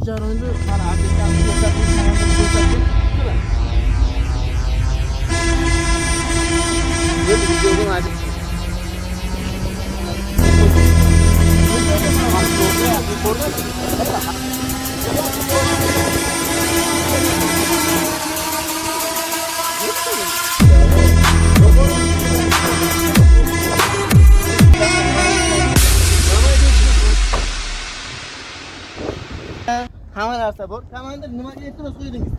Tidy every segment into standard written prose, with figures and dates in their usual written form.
jarayonda mana obyektlarni ko'rsatib, samolyotni ko'rsatib turadi. Bu videoga majbur. Hamma narsa bor. Komandir, nimaga e'tiroz qo'ydingiz?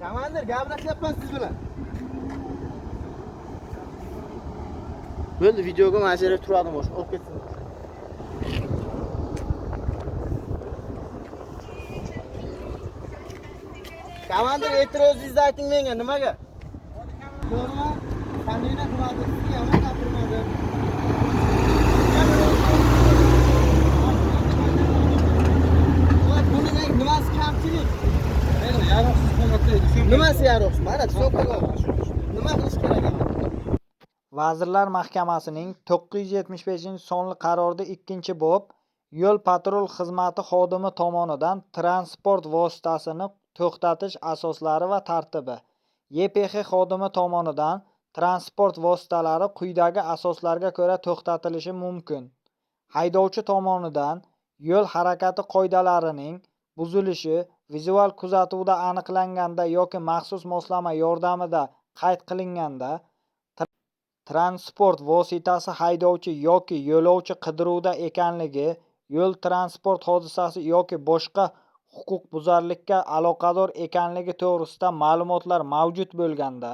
Komandir, gaplashyapman siz bilan. Bo'ldi, videoga mana shu yerda turadim, bosh olib ketsin. Komandir, e'tirozingizni ayting menga, nimaga? To'g'rimi? Qandaylar qiladi? Sizga yomon gapirmadi. Nimasi kamchilik? Yaroqsiz holatda. Nimasi yaroqsiz? Mana so'qqa. Nima qilish kerak endi? Vazirlar Mahkamasining 975-sonli qarorida 2-bob yo'l-patrul xizmati xodimi tomonidan transport vositasini to'xtatish asoslari va tartibi. YPX xodimi tomonidan transport vositalari quyidagi asoslarga ko'ra to'xtatilishi mumkin. Haydovchi tomonidan yo'l harakati qoidalarining buzilishi vizual kuzatuvda aniqlanganda yoki maxsus moslama yordamida qayd qilinganda, transport vositasi haydovchi yoki yo'lovchi qidiruvda ekanligi, yo'l transport hodisasi yoki boshqa huquqbuzarlikka aloqador ekanligi to'g'risida ma'lumotlar mavjud bo'lganda,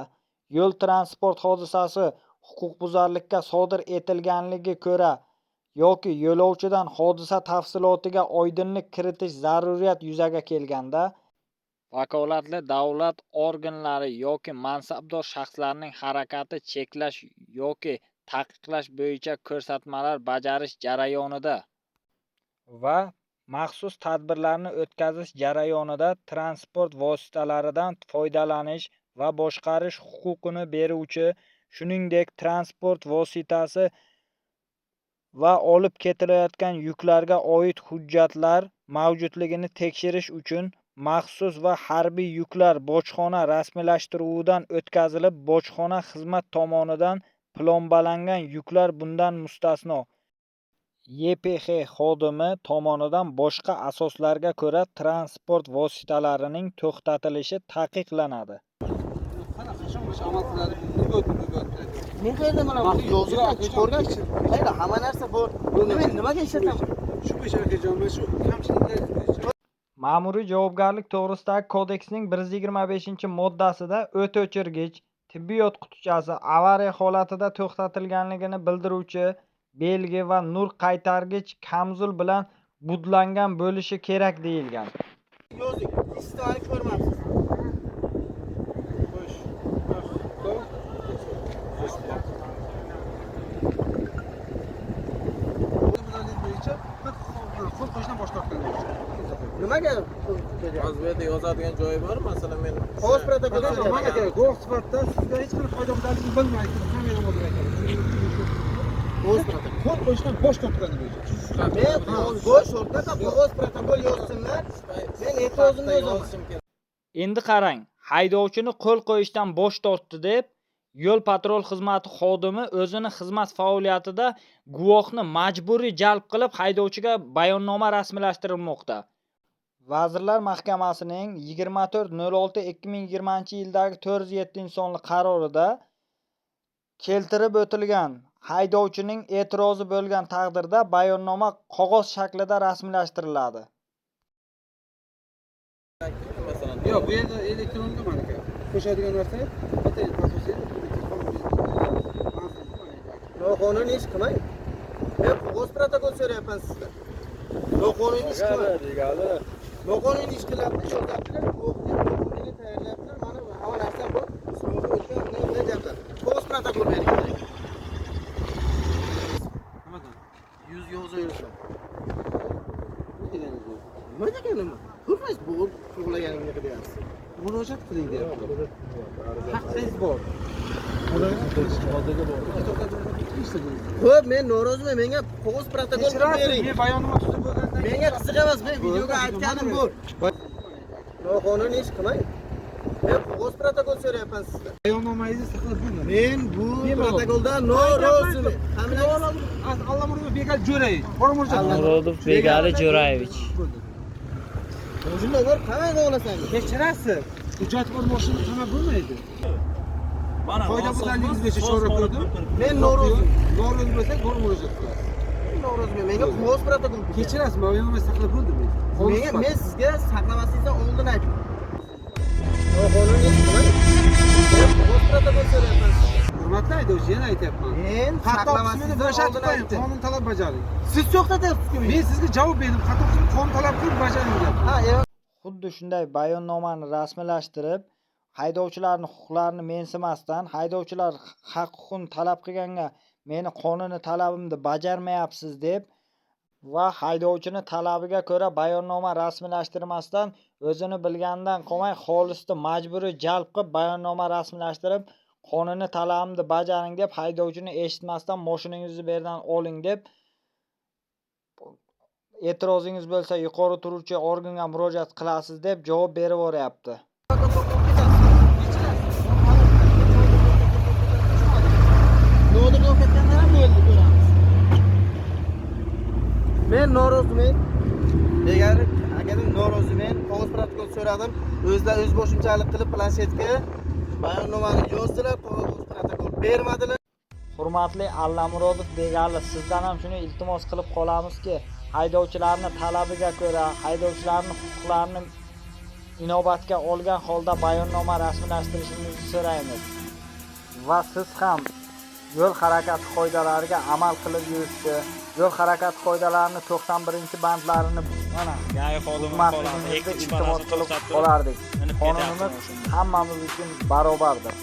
yo'l transport hodisasi huquqbuzarlikka sodir etilganligi ko'ra yoki yo'lovchidan hodisa tafsilotiga oydinlik kiritish zaruriyat yuzaga kelganda, vakolatli davlat organlari yoki mansabdor shaxslarning harakati cheklash yoki taqiqlash bo'yicha ko'rsatmalar bajarish jarayonida va maxsus tadbirlarni o'tkazish jarayonida transport vositalaridan foydalanish va boshqarish huquqini beruvchi, shuningdek transport vositasi va olib ketilayotgan yuklarga oid hujjatlar mavjudligini tekshirish uchun maxsus va harbiy yuklar bojxona rasmiylashtiruvidan o'tkazilib, bojxona xizmat tomonidan plombalangan yuklar bundan mustasno. YPX xodimi tomonidan boshqa asoslarga ko'ra transport vositalarining to'xtatilishi taqiqlanadi. Men qayerda mana yozib ko'rganchi? Qayda hamma narsa bor. Men nimaga ishlataman? Shu bo'yicha shu kamchiliklar Ma'muriy javobgarlik to'g'risidagi kodeksning 125-moddasida o't o'chirgich, tibbiyot qutichasi avariya holatida to'xtatilganligini bildiruvchi belgi va nur qaytargich kamzul bilan budlangan bo'lishi kerak deyilgan. Yozing, istimani ko'rmabsiz. qo'l qo'yishdan bosh tortgan. Nimaga? Hozir bu yerda yozadigan joyi bor, masalan men Qog'oz protokolda Mana guvoh sifatida sizga hech qanday qoidabuzarlikni bilmaysiz. Hamma ham aytadi. qog'oz protokol. Qo'l qo'yishdan bosh tortgan bo'yicha. Men bosh o'rtada qog'oz protokol yozsinlar. Men e'tirozimni yozaman. Endi qarang, haydovchini qo'l qo'yishdan bosh tortdi deb yo'l patrul xizmati xodimi o'zini xizmat faoliyatida guvohni majburiy jalb qilib haydovchiga bayonnoma rasmiylashtirilmoqda. Vazirlar Mahkamasining 24.06.2020-yildagi 407-sonli qarorida keltirib o'tilgan haydovchining e'tirozi bo'lgan taqdirda bayonnoma qog'oz shaklida rasmiylashtiriladi. masalan Yo'q, bu yerda elektronda mana aka. Qo'shadigan narsa bitta asosiy Noqonuniy ish qilmang. Men qog'oz protokol so'rayapman sizdan. Noqonuniy ish qilmang. Noqonuniy ish qilyapti, yozyaptilar, guvohni tayyorlayaptilar. Mana hamma narsa bor. Sinovga o'tgan nima gaplar. Qog'oz protokol bering. nimadan? 100 yozaversin. Nima deganim? Ko'rmaysiz, bu to'g'laganingni qilyapsiz. Murojaat qiling deyapti. Haqqingiz bor. Xo'p, men noroziman. Menga qog'oz protokol bering. Men bayonnoma tuzib bo'lgandan Menga qiziq emas, men videoga aytganim bu. Noqonuniy ish qilmang. Men qog'oz protokol so'rayapman sizdan. Bayonnomangizni saqlab qo'ying. Men bu protokoldan noroziman. Allamurod Begal Jo'rayev. Allamurod Begali Jo'rayevich. O'zinglar bor, qamayga olasangiz. Kechirasiz. Hujjat bor mashina qamab bo'lmaydi. Mana Qoidabuzarligingiz bo'yicha chora ko'rdim. Men noroziman. Norozi bo'lsangiz to'g'ri murojaat qilasiz. Noroziman. Menga qog'oz protokol. Kechirasiz, bayonnoma saqlab qo'ydim men. Men sizga saqlamaslikdan oldin aytdim. Noqonuniy ish qilmang. Men qog'oz protokol so'rayapman sizdan. Hurmatli haydovchi, yana aytyapman. Men Xatoqismini bo'shatib oldin qo'ying, aytdim. qonun talab bajaring. Siz to'xtatyapsiz-ku meni. Men sizga javob berdim. Xatoqismini qonun talab qilib bajaring dedim. Ha, Xuddi shunday bayonnomani rasmiylashtirib, haydovchilarning huquqlarini mensimasdan, haydovchilar haq-huquqini talab qilganga meni qonuniy talabimni bajarmayapsiz deb va haydovchini talabiga ko'ra bayonnoma rasmiylashtirmasdan o'zini bilganidan qolmay xolisda majburiy jalb qilib bayonnoma rasmiylashtirib, qonuniy talabimni bajaring deb haydovchini eshitmasdan mashinangizni bu yerdan oling deb e'tirozingiz bo'lsa yuqori turuvchi organga murojaat qilasiz deb javob berib o'ryapti. Men noroziman. Agar noroziman, qog'oz protokol so'radim. O'zlar o'z boshimchalik qilib planshetga bayonnomani yozdilar, qog'oz protokol bermadilar. Hurmatli Allamurodov Begali, sizdan ham shuni iltimos qilib qolamizki, haydovchilarning talabiga ko'ra, haydovchilarning huquqlarini inobatga olgan holda bayonnoma rasmiylashtirishingizni so'raymiz. Va siz ham yo'l harakati qoidalariga amal qilib yurishni, yo'l harakati qoidalarining 91-bandlarini mana yangi xodimlar qoladi. iltimos qilib qolardik. Qonunimiz hammamiz uchun barobardir.